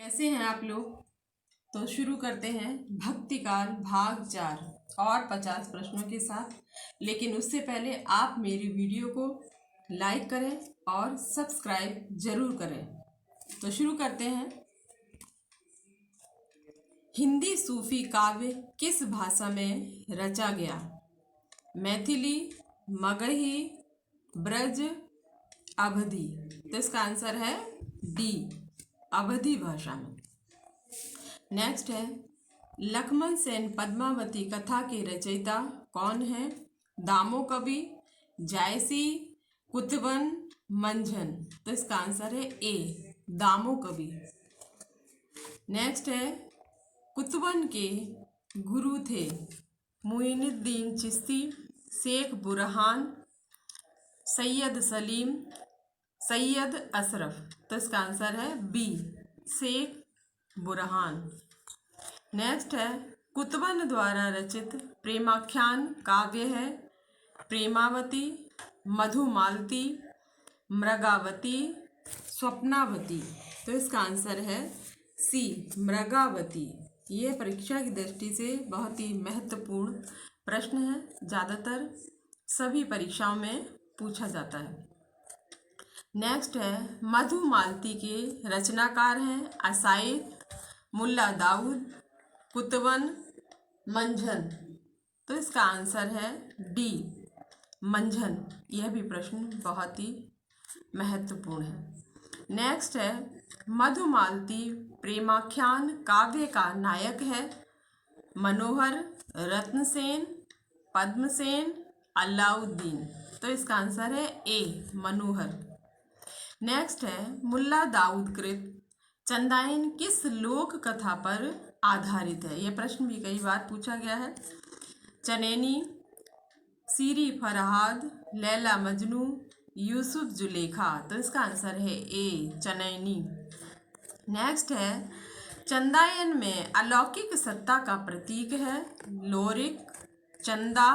कैसे हैं आप लोग। तो शुरू करते हैं भक्तिकाल भाग 4 और 50 प्रश्नों के साथ। लेकिन उससे पहले आप मेरी वीडियो को लाइक करें और सब्सक्राइब जरूर करें। तो शुरू करते हैं। हिंदी सूफी काव्य किस भाषा में रचा गया? मैथिली, मगही, ब्रज, अवधी। तो इसका आंसर है डी, अवधी भाषा में। नेक्स्ट है, लक्ष्मण सेन पद्मावती कथा के रचयिता कौन है? दामो कवि, जायसी, कुतवन, मंझन। तो इसका आंसर है ए, दामो कवि। नेक्स्ट है, कुतवन के गुरु थे मुइनुद्दीन चिश्ती, शेख बुरहान, सैयद सलीम, सैयद अशरफ। तो इसका आंसर है बी, शेख बुरहान। नेक्स्ट है, कुतवन द्वारा रचित प्रेमाख्यान काव्य है प्रेमावती, मधुमालती, मृगावती, स्वप्नावती। तो इसका आंसर है सी, मृगावती। ये परीक्षा की दृष्टि से बहुत ही महत्वपूर्ण प्रश्न है, ज़्यादातर सभी परीक्षाओं में पूछा जाता है। नेक्स्ट है, मधुमालती के रचनाकार हैं असाइद, मुल्ला दाऊद, कुतवन, मंझन। तो इसका आंसर है डी, मंझन। यह भी प्रश्न बहुत ही महत्वपूर्ण है। नेक्स्ट है, मधुमालती प्रेमाख्यान काव्य का नायक है मनोहर, रत्नसेन, पद्मसेन, अलाउद्दीन। तो इसका आंसर है ए, मनोहर। नेक्स्ट है, मुल्ला दाऊद कृत चंदाइन किस लोक कथा पर आधारित है? यह प्रश्न भी कई बार पूछा गया है। चनैनी, सीरी फरहाद, लैला मजनू, यूसुफ जुलेखा। तो इसका आंसर है ए, चनैनी। नेक्स्ट है, चंदायन में अलौकिक सत्ता का प्रतीक है लोरिक, चंदा,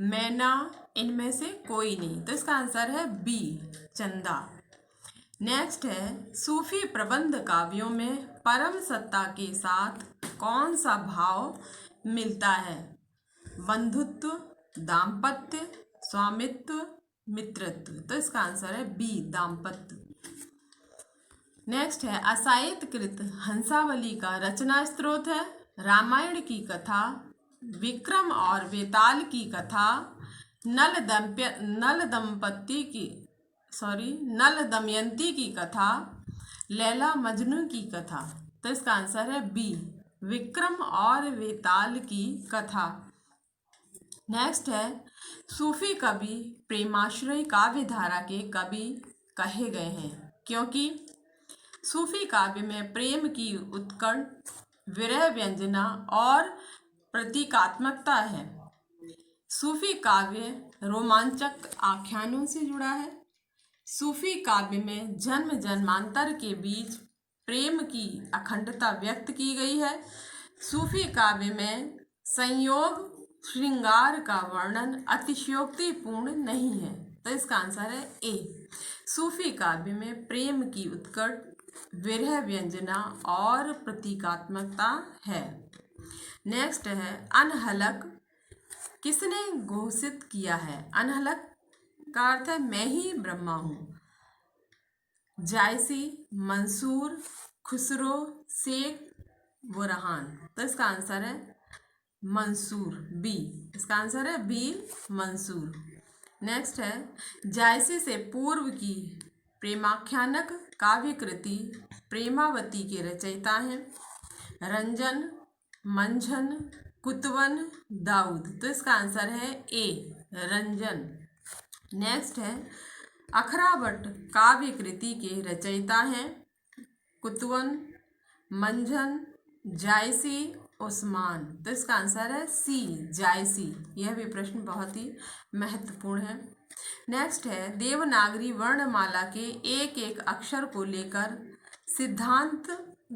मैना, इनमें से कोई नहीं। तो इसका आंसर है बी, चंदा। नेक्स्ट है, सूफी प्रबंध काव्यों में परम सत्ता के साथ कौन सा भाव मिलता है? बंधुत्व, दाम्पत्य, स्वामित्व, मित्रत्व। तो इसका आंसर है बी, दाम्पत्य। नेक्स्ट है, असायत कृत हंसावली का रचना स्त्रोत है रामायण की कथा, विक्रम और वेताल की कथा, नल दमयंती की कथा, लैला मजनू की कथा। तो इसका आंसर है बी, विक्रम और वेताल की कथा। नेक्स्ट है, सूफी कवि प्रेमाश्रय काव्य धारा के कवि कहे गए हैं क्योंकि सूफी काव्य में प्रेम की उत्कट, विरह व्यंजना और प्रतीकात्मकता है। सूफी काव्य रोमांचक आख्यानों से जुड़ा है। सूफी काव्य में जन्म जन्मांतर के बीच प्रेम की अखंडता व्यक्त की गई है। सूफी काव्य में संयोग श्रृंगार का वर्णन अतिशयोक्तिपूर्ण नहीं है। तो इसका आंसर है ए, सूफी काव्य में प्रेम की उत्कट, विरह व्यंजना और प्रतीकात्मकता है। नेक्स्ट है, अनहलक किसने घोषित किया है? अनहलक का अर्थ है मैं ही ब्रह्मा हूँ। जायसी, मंसूर, खुसरो, शेख बुरहान। तो इसका आंसर है मंसूर, बी। इसका आंसर है बी, मंसूर। नेक्स्ट है, जायसी से पूर्व की प्रेमाख्यानक काव्य कृति प्रेमावती के रचयिता हैं रंजन, मंझन, कुतवन, दाऊद। तो इसका आंसर है ए, रंजन। नेक्स्ट है, अखरावट काव्य कृति के रचयिता हैं कुतवन, मंझन, जायसी, उस्मान। तो इसका आंसर है सी, जायसी। यह भी प्रश्न बहुत ही महत्वपूर्ण है। नेक्स्ट है, देवनागरी वर्णमाला के एक एक अक्षर को लेकर सिद्धांत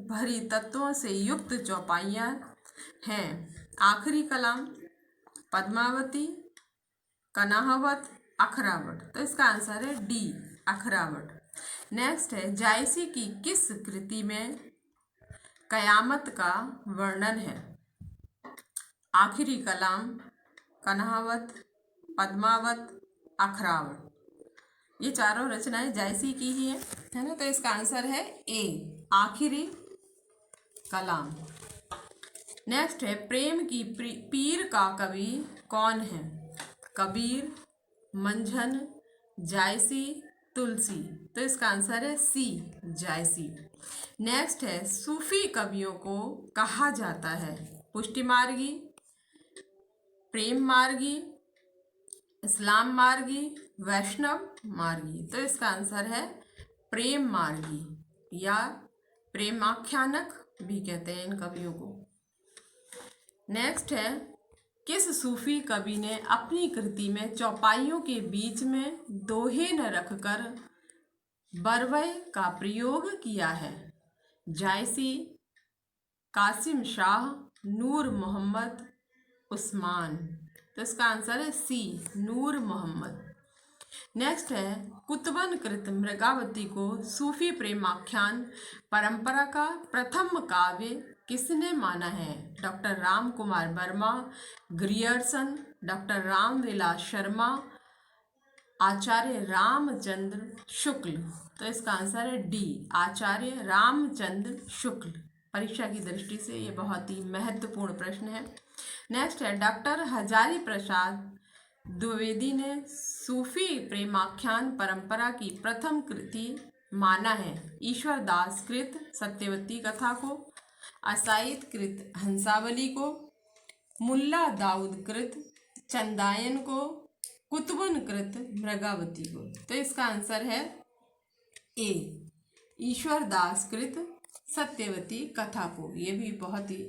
भरी तत्वों से युक्त चौपाइयाँ हैं आखिरी कलाम, पद्मावती, कनाहवत, अखरावट। तो इसका आंसर है डी, अखरावट। नेक्स्ट है, जायसी की किस कृति में कयामत का वर्णन है। आखिरी कलाम, कन्हावत, पद्मावत, अखरावत, ये चारों रचनाएं जायसी की ही है ना। तो इसका आंसर है ए, आखिरी कलाम। नेक्स्ट है, प्रेम की पीर का कवि कौन है? कबीर, मंझन, जायसी, तुलसी। तो इसका आंसर है सी, जायसी। नेक्स्ट है, सूफी कवियों को कहा जाता है पुष्टि मार्गी, प्रेम मार्गी, इस्लाम मार्गी, वैष्णव मार्गी। तो इसका आंसर है प्रेम मार्गी या प्रेमाख्यानक भी कहते हैं इन कवियों को। नेक्स्ट है, किस सूफी कवि ने अपनी कृति में चौपाइयों के बीच में दोहे न रखकर बरवय का प्रयोग किया है? जायसी, कासिम शाह, नूर मोहम्मद, उस्मान। तो इसका आंसर है सी, नूर मोहम्मद। नेक्स्ट है, कुतबन कृत मृगावती को सूफी प्रेमाख्यान परंपरा का प्रथम काव्य किसने माना है? Doctor Ram Kumar Verma, Grierson, doctor Ramvilas Sharma, Acharya Ramchandra Shukla. तो इसका आंसर है डी, आचार्य रामचंद्र शुक्ल। परीक्षा की दृष्टि से ये बहुत ही महत्वपूर्ण प्रश्न है। नेक्स्ट है, डॉक्टर हजारी प्रसाद द्विवेदी ने सूफी प्रेमाख्यान परंपरा की प्रथम कृति माना है? ईश्वर दास कृत सत्यवती कथा को, असाइद कृत हंसावली को, मुल्ला दाऊद कृत चंदायन को, कुतुबन कृत मृगावती को। तो इसका आंसर है ए, ईश्वर दास कृत सत्यवती कथा को। ये भी बहुत ही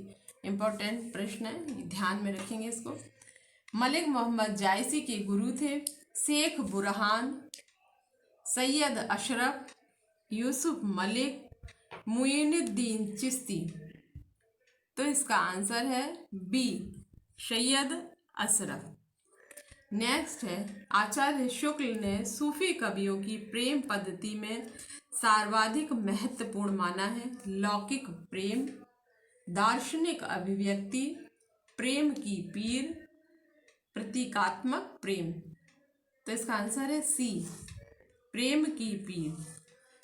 इम्पोर्टेंट प्रश्न है, ध्यान में रखेंगे इसको। मलिक मोहम्मद जायसी के गुरु थे शेख बुरहान, सैयद अशरफ, यूसुफ मलिक, मुइनुद्दीन चिश्ती। तो इसका आंसर है बी, सैयद अशरफ। नेक्स्ट है, आचार्य शुक्ल ने सूफी कवियों की प्रेम पद्धति में सर्वाधिक महत्वपूर्ण माना है? लौकिक प्रेम, दार्शनिक अभिव्यक्ति, प्रेम की पीर, प्रतीकात्मक प्रेम। तो इसका आंसर है सी, प्रेम की पीर।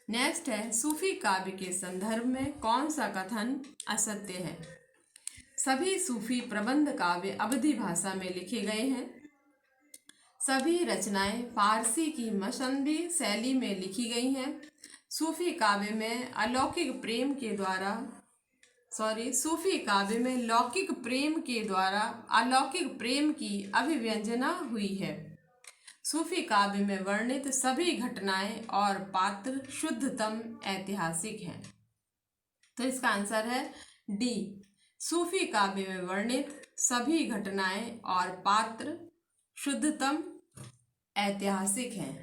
नेक्स्ट है, सूफी काव्य के संदर्भ में कौन सा कथन असत्य है? सभी सूफी प्रबंध काव्य अवधी भाषा में लिखे गए हैं। सभी रचनाएं फारसी की मसनवी शैली में लिखी गई हैं। सूफी काव्य में सूफी काव्य में लौकिक प्रेम के द्वारा अलौकिक प्रेम की अभिव्यंजना हुई है। सूफी काव्य में वर्णित सभी घटनाएं और पात्र शुद्धतम ऐतिहासिक हैं। तो इसका आंसर है डी, सूफी काव्य में वर्णित सभी घटनाएं और पात्र शुद्धतम ऐतिहासिक हैं।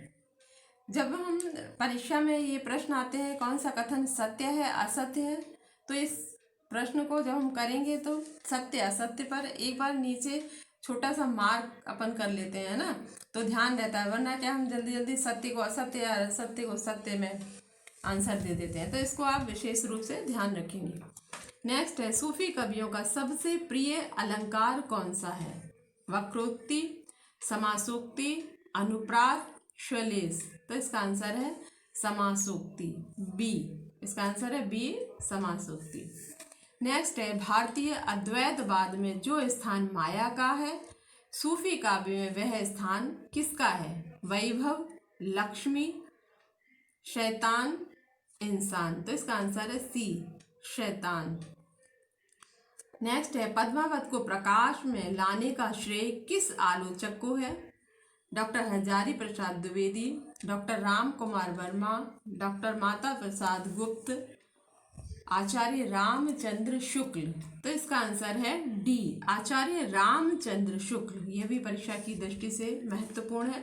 जब हम परीक्षा में ये प्रश्न आते हैं कौन सा कथन सत्य है असत्य है, तो इस प्रश्न को जब हम करेंगे तो सत्य असत्य पर एक बार नीचे छोटा सा मार्क अपन कर लेते हैं ना, तो ध्यान रहता है। वरना क्या हम जल्दी जल्दी सत्य को असत्य या असत्य को सत्य में आंसर दे देते हैं। तो इसको आप विशेष रूप से ध्यान रखेंगे। नेक्स्ट है, सूफी कवियों का सबसे प्रिय अलंकार कौन सा है? वक्रोक्ति, समासोक्ति, अनुप्रास, श्लेष। तो इसका आंसर है समासोक्ति, बी। इसका आंसर है बी, समासोक्ति। नेक्स्ट है, भारतीय अद्वैतवाद में जो स्थान माया का है, सूफी काव्य में वह स्थान किसका है? वैभव, लक्ष्मी, शैतान, इंसान। तो इसका आंसर है सी, शैतान। नेक्स्ट है, पद्मावत को प्रकाश में लाने का श्रेय किस आलोचक को है? Doctor Hazari Prasad Dwivedi, doctor Ram Kumar Verma, doctor Mata Prasad गुप्त, आचार्य रामचंद्र शुक्ल। तो इसका आंसर है डी, आचार्य रामचंद्र शुक्ल। यह भी परीक्षा की दृष्टि से महत्वपूर्ण है।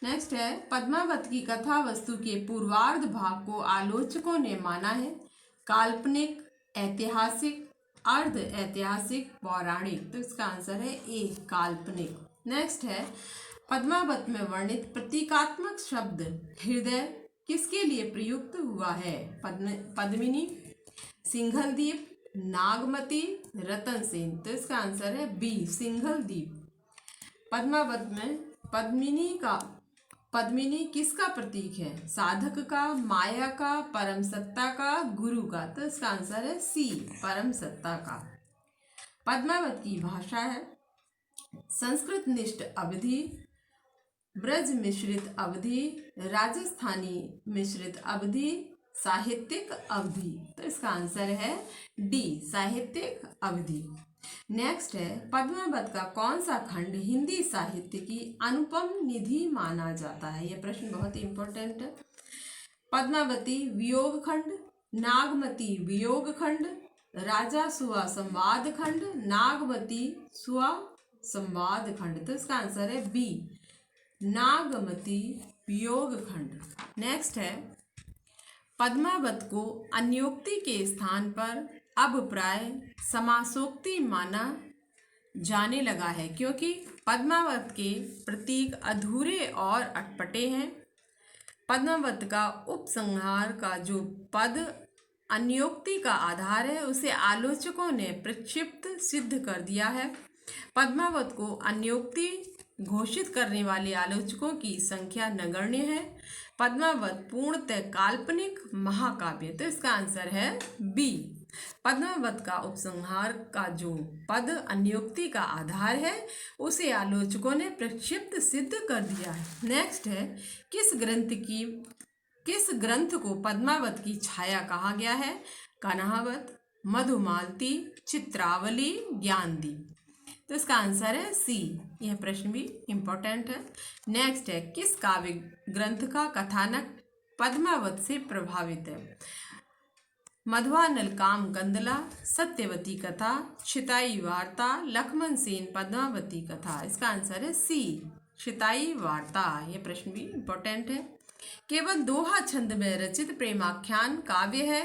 नेक्स्ट है, पद्मावत की कथा वस्तु के पूर्वार्ध भाग को आलोचकों ने माना है काल्पनिक, ऐतिहासिक, अर्ध ऐतिहासिक, पौराणिक। तो इसका आंसर है ए, काल्पनिक। नेक्स्ट है, पद्मावत में वर्णित प्रतीकात्मक शब्द हृदय किसके लिए प्रयुक्त हुआ है? पद्मिनी, सिंघल द्वीप, नागमती, रतन सेन। तो इसका आंसर है बी, सिंघल द्वीप। पद्मावत में पद्मिनी किसका प्रतीक है? साधक का, माया का, परम सत्ता का, गुरु का। तो इसका आंसर है सी, परम सत्ता का। पद्मावत की भाषा है संस्कृत निष्ठ अवधी, ब्रज मिश्रित अवधी, राजस्थानी मिश्रित अवधी, साहित्यिक अवधि। तो इसका आंसर है डी, साहित्यिक अवधि। नेक्स्ट है पद्मावत का कौन सा खंड हिंदी साहित्य की अनुपम निधि माना जाता है? यह प्रश्न बहुत ही इंपॉर्टेंट है। पद्मावती वियोग खंड, नागमती वियोग खंड, राजा सुआ संवाद खंड, नागमती सुआ संवाद खंड। तो इसका आंसर है बी, नागमती वियोग खंड। नेक्स्ट है पद्मावत को अन्योक्ति के स्थान पर अब प्राय समासोक्ति माना जाने लगा है क्योंकि पद्मावत के प्रतीक अधूरे और अटपटे हैं। पद्मावत का उपसंहार का जो पद अन्योक्ति का आधार है उसे आलोचकों ने प्रक्षिप्त सिद्ध कर दिया है। पद्मावत को अन्योक्ति घोषित करने वाले आलोचकों की संख्या नगण्य है। पद्मावत पूर्णतः काल्पनिक महाकाव्य। तो इसका आंसर है बी, पद्मावत का उपसंहार का जो पद अन्योक्ति का आधार है उसे आलोचकों ने प्रक्षिप्त सिद्ध कर दिया है। नेक्स्ट है किस ग्रंथ को पद्मावत की छाया कहा गया है? कन्हावत, मधुमालती, चित्रावली, ज्ञानदीप। तो इसका आंसर है सी। यह प्रश्न भी इंपॉर्टेंट है। नेक्स्ट है किस काव्य ग्रंथ का कथानक पद्मावत से प्रभावित है? मधवानल काम कंदला, सत्यवती कथा, क्षिताई वार्ता, लक्ष्मण सेन पद्मावती कथा। इसका आंसर है सी, क्षिताई वार्ता। यह प्रश्न भी इंपॉर्टेंट है। केवल दोहा छंद में रचित प्रेमाख्यान काव्य है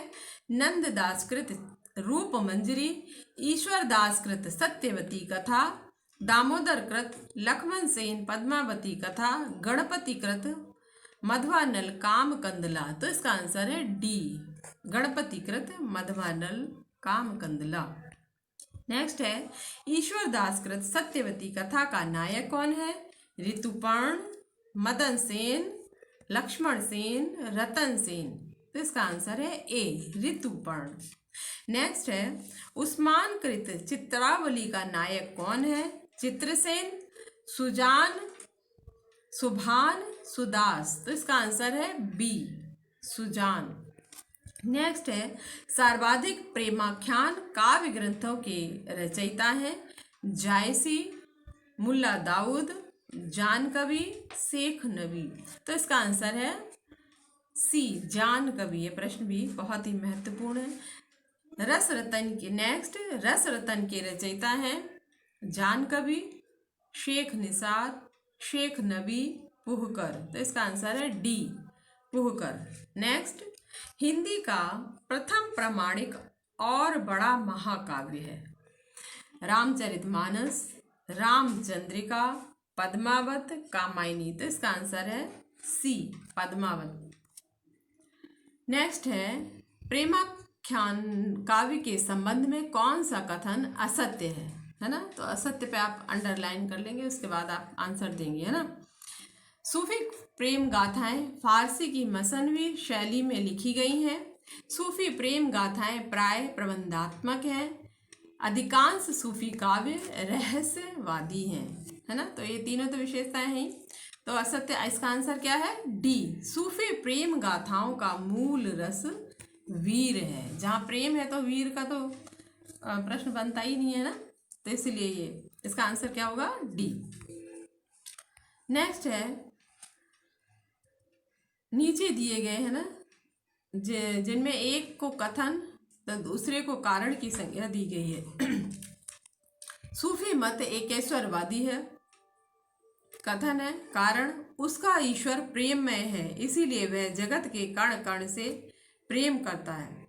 नंददास कृत रूप मंजरी, ईश्वर दास कृत सत्यवती कथा, दामोदर कृत लक्ष्मण सेन पद्मावती कथा, गणपति कृत मधवानल काम कंदला। तो इसका आंसर है डी, गणपति कृत मधवानल काम कंदला। नेक्स्ट है ईश्वर दास कृत सत्यवती कथा का नायक कौन है? ऋतुपर्ण, मदन सेन, लक्ष्मण सेन, रतन सेन। तो इसका आंसर है ए, ऋतुपर्ण। नेक्स्ट है उस्मान कृत चित्रावली का नायक कौन है? चित्रसेन, सुजान, सुभान, सुदास। तो इसका आंसर है बी, सुजान। नेक्स्ट है सर्वाधिक प्रेमाख्यान काव्य ग्रंथों के रचयिता हैं जायसी, मुल्ला दाऊद, जान कवि, शेख नबी। तो इसका आंसर है सी, जान कवि। ये प्रश्न भी बहुत ही महत्वपूर्ण है। रस रतन के रचयिता हैं जान कवि, शेख निसार, शेख नबी, पुहकर। तो इसका आंसर है डी, पुहकर। नेक्स्ट हिंदी का प्रथम प्रामाणिक और बड़ा महाकाव्य है रामचरितमानस, रामचंद्रिका, पद्मावत, कामायनी। तो इसका आंसर है सी, पद्मावत। नेक्स्ट है प्रेमाख्यान काव्य के संबंध में कौन सा कथन असत्य है ना? तो असत्य पे आप अंडरलाइन कर लेंगे, उसके बाद आप आंसर देंगे, है ना। सूफी प्रेम गाथाएं फारसी की मसनवी शैली में लिखी गई हैं। सूफी प्रेम गाथाएं प्राय प्रबंधात्मक हैं। अधिकांश सूफी काव्य रहस्यवादी हैं, है ना। तो ये तीनों तो विशेषताएं हैं। तो असत्य, इसका आंसर क्या है? डी, सूफी प्रेम गाथाओं का मूल रस वीर है। जहाँ प्रेम है तो वीर का तो प्रश्न बनता ही नहीं है ना, तो इसलिए ये इसका आंसर क्या होगा? डी। नेक्स्ट है नीचे दिए गए हैं ना जिनमें एक को कथन तो दूसरे को कारण की संज्ञा दी गई है। सूफी मत एकेश्वरवादी है। कथन है कारण उसका ईश्वर प्रेममय है इसीलिए वह जगत के कण कण से प्रेम करता है।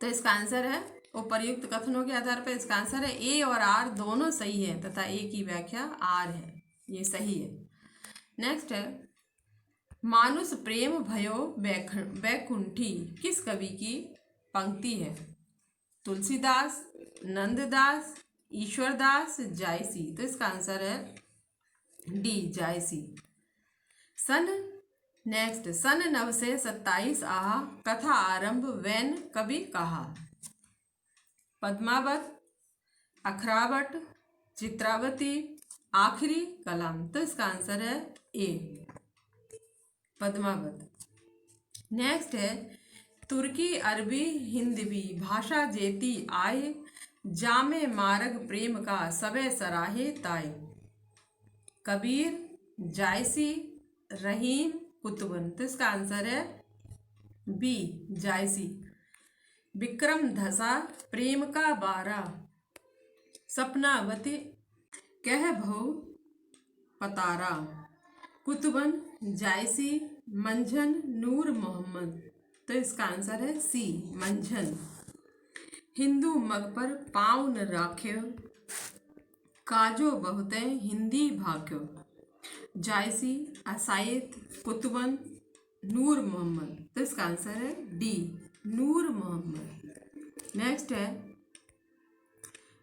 तो इसका आंसर है उपर्युक्त कथनों के आधार पर इसका आंसर है ए और आर दोनों सही है तथा ए की व्याख्या आर है, ये सही है। नेक्स्ट है मानुष प्रेम भयो वैकुंठी किस कवि की पंक्ति है? तुलसीदास, नंददास, ईश्वरदास, जायसी। तो इसका आंसर है डी, जायसी। सन 927 आहा, कथा आरंभ वैन कवि कहा। पद्मावत, अखरावट, चित्रावती, आखिरी कलाम। तो इसका आंसर है ए, पद्मावत। नेक्स्ट है तुर्की अरबी हिंदवी भाषा जेती आए, जामे मार्ग प्रेम का सबे सराहे ताए। कबीर, जायसी, रहीम, कुतुबन। तो इसका आंसर है बी, जायसी। विक्रम धसा, प्रेम का बारा, सपनावती, कह भव पतारा। कुतुबन, जायसी, मंझन, नूर मोहम्मद। तो इसका आंसर है सी, मंझन। हिंदू मग पर पाँव न राख्यो, काजो बहुते हिंदी भाख्यो। जायसी, असायत, कुतुबन, नूर मोहम्मद। तो इसका आंसर है डी, नूर मोहम्मद। नेक्स्ट है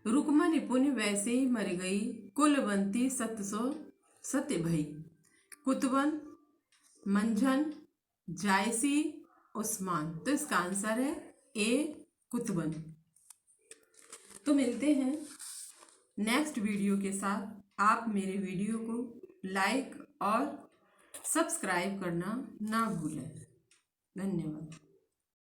रुकमणी पुण्य वैसे ही मर गई, कुलवंती सत सत्य भई। कुतुबन, मंझन, जायसी, उस्मान। तो इसका आंसर है ए, कुतुबन। तो मिलते हैं नेक्स्ट वीडियो के साथ। आप मेरे वीडियो को लाइक और सब्सक्राइब करना ना भूलें। धन्यवाद।